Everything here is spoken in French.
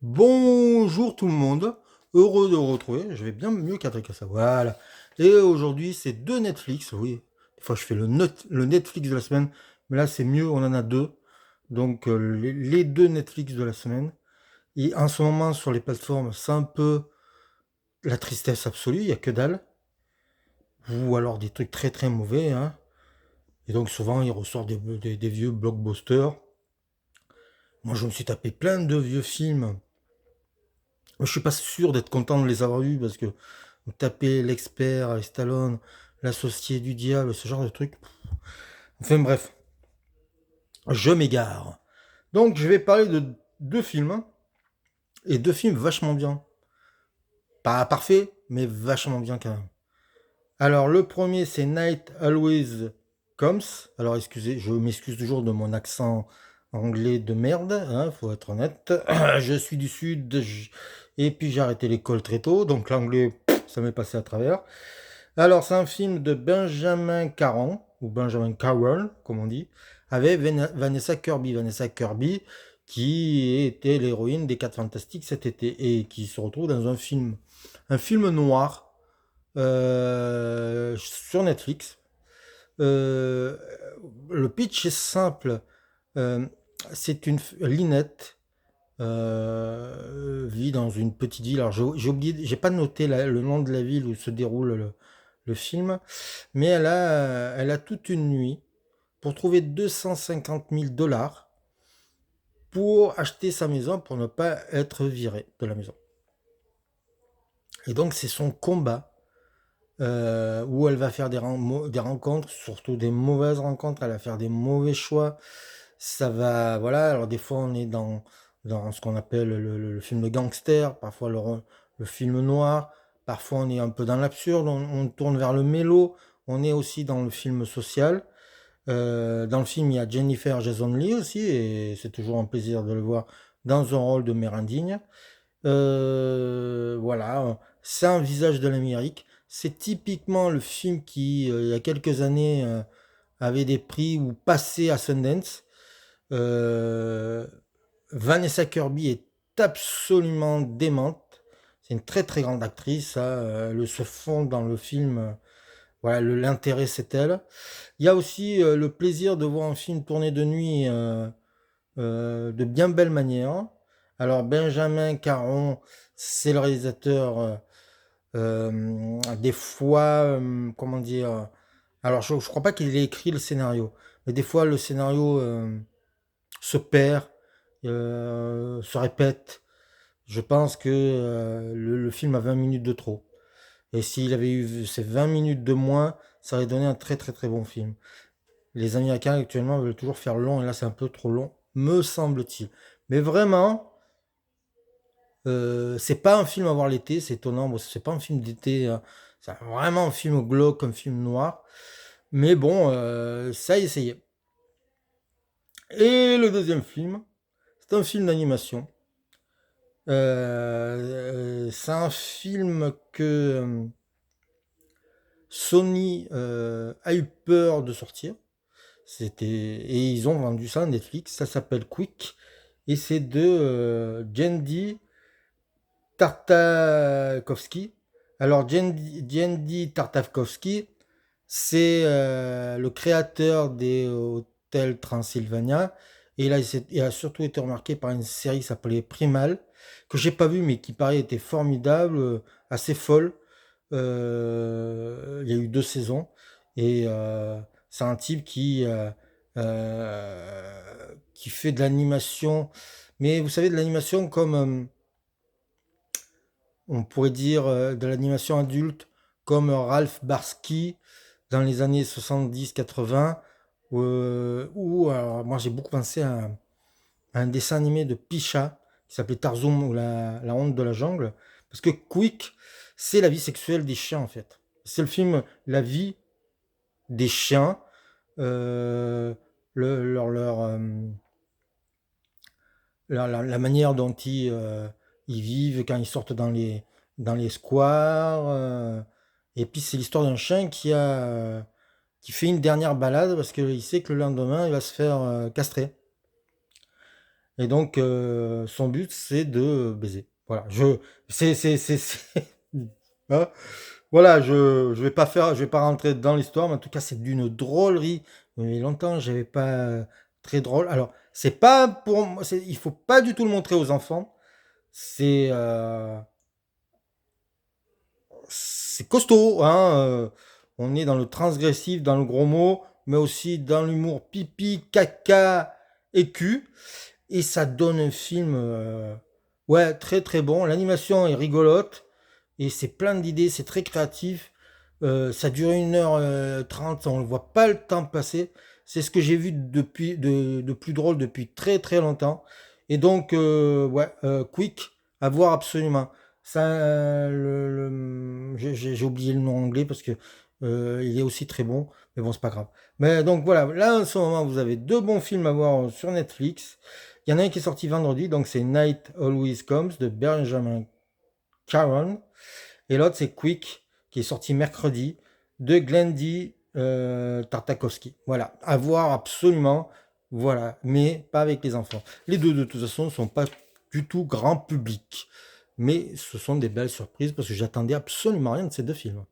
Bonjour tout le monde, heureux de vous retrouver, je vais bien mieux qu'Atrika ça, voilà. Et aujourd'hui c'est deux Netflix, oui, des fois je fais le Netflix de la semaine, mais là c'est mieux, on en a deux, donc les deux Netflix de la semaine. Et en ce moment sur les plateformes c'est un peu la tristesse absolue, il n'y a que dalle, ou alors des trucs très très mauvais, hein. Et donc souvent il ressort des vieux blockbusters. Moi je me suis tapé plein de vieux films. Je suis pas sûr d'être content de les avoir vus parce que taper l'expert avec Stallone, l'associé du diable, ce genre de truc. Enfin bref, je m'égare. Donc je vais parler de deux films, hein, et deux films vachement bien. Pas parfait, mais vachement bien quand même. Alors le premier c'est Night Always Comes. Alors excusez, je m'excuse toujours de mon accent anglais de merde, hein, faut être honnête. Je suis du sud et puis j'ai arrêté l'école très tôt, donc l'anglais ça m'est passé à travers. Alors, c'est un film de Benjamin Caron, ou Benjamin Caron, comme on dit, avec Vanessa Kirby. Vanessa Kirby, qui était l'héroïne des 4 Fantastiques cet été, et qui se retrouve dans un film noir, sur Netflix. Euh, le pitch est simple. Euh, c'est une Lynette vit dans une petite ville. Alors j'ai oublié, j'ai pas noté le nom de la ville où se déroule le film, mais elle a toute une nuit pour trouver 250 000 $ pour acheter sa maison pour ne pas être virée de la maison. Et donc c'est son combat où elle va faire des rencontres, surtout des mauvaises rencontres, elle va faire des mauvais choix. Ça va, voilà, alors des fois on est dans ce qu'on appelle le film de gangster, parfois le film noir, parfois on est un peu dans l'absurde, on tourne vers le mélo, on est aussi dans le film social. Dans le film, il y a Jennifer Jason Leigh aussi, et c'est toujours un plaisir de le voir dans un rôle de mère indigne. Voilà, c'est un visage de l'Amérique. C'est typiquement le film qui, il y a quelques années, avait des prix ou passait à Sundance. Euh, Vanessa Kirby est absolument démente. C'est une très très grande actrice. Ça, elle se fond dans le film. Voilà, l'intérêt c'est elle. Il y a aussi le plaisir de voir un film tourné de nuit de bien belle manière. Alors Benjamin Caron, c'est le réalisateur. Des fois, comment dire. Alors je crois pas qu'il ait écrit le scénario, mais des fois le scénario se perd, se répète. Je pense que le film a 20 minutes de trop. Et s'il avait eu ces 20 minutes de moins, ça aurait donné un très très très bon film. Les Américains actuellement veulent toujours faire long, et là c'est un peu trop long, me semble-t-il. Mais vraiment, c'est pas un film à voir l'été, c'est étonnant, bon, c'est pas un film d'été, c'est vraiment un film glauque, un film noir. Mais bon, ça a essayé. Et le deuxième film, c'est un film d'animation. C'est un film que Sony a eu peur de sortir. Et ils ont vendu ça à Netflix. Ça s'appelle Quick et c'est de Jendi Tartakovsky. Alors Jendi Tartakovsky, c'est le créateur des hôtels Transylvania et il a surtout été remarqué par une série qui s'appelait Primal que j'ai pas vue mais qui paraît était formidable, assez folle. Il y a eu 2 saisons et c'est un type qui fait de l'animation, mais vous savez de l'animation comme on pourrait dire de l'animation adulte comme Ralph Barsky dans les années 70-80 ou alors moi j'ai beaucoup pensé à un dessin animé de Picha qui s'appelait Tarzum ou la honte de la jungle parce que Quick c'est la vie sexuelle des chiens en fait. C'est le film La vie des chiens, euh, la manière dont ils vivent quand ils sortent dans les squares. Et puis c'est l'histoire d'un chien qui fait une dernière balade parce qu'il sait que le lendemain il va se faire castrer. Et donc, son but, c'est de baiser. Voilà, hein. Voilà, je vais pas faire, je vais pas rentrer dans l'histoire, mais en tout cas, c'est d'une drôlerie. Mais longtemps, j'avais pas très drôle. Alors, c'est pas pour moi, il faut pas du tout le montrer aux enfants. C'est c'est costaud, hein. On est dans le transgressif, dans le gros mot, mais aussi dans l'humour pipi, caca et cul. Et ça donne un film, ouais, très très bon. L'animation est rigolote et c'est plein d'idées, c'est très créatif. Ça dure 1h30, on ne voit pas le temps passer. C'est ce que j'ai vu de plus drôle depuis très très longtemps. Et donc, ouais, Quick, à voir absolument. Ça, j'ai oublié le nom anglais parce que il est aussi très bon, mais bon, c'est pas grave. Mais donc voilà, là en ce moment, vous avez deux bons films à voir sur Netflix. Il y en a un qui est sorti vendredi, donc c'est Night Always Comes de Benjamin Caron. Et l'autre, c'est Quick, qui est sorti mercredi, de Glendy Tartakovsky. Voilà, à voir absolument, voilà, mais pas avec les enfants. Les deux, de toute façon, ne sont pas du tout grand public. Mais ce sont des belles surprises parce que j'attendais absolument rien de ces deux films.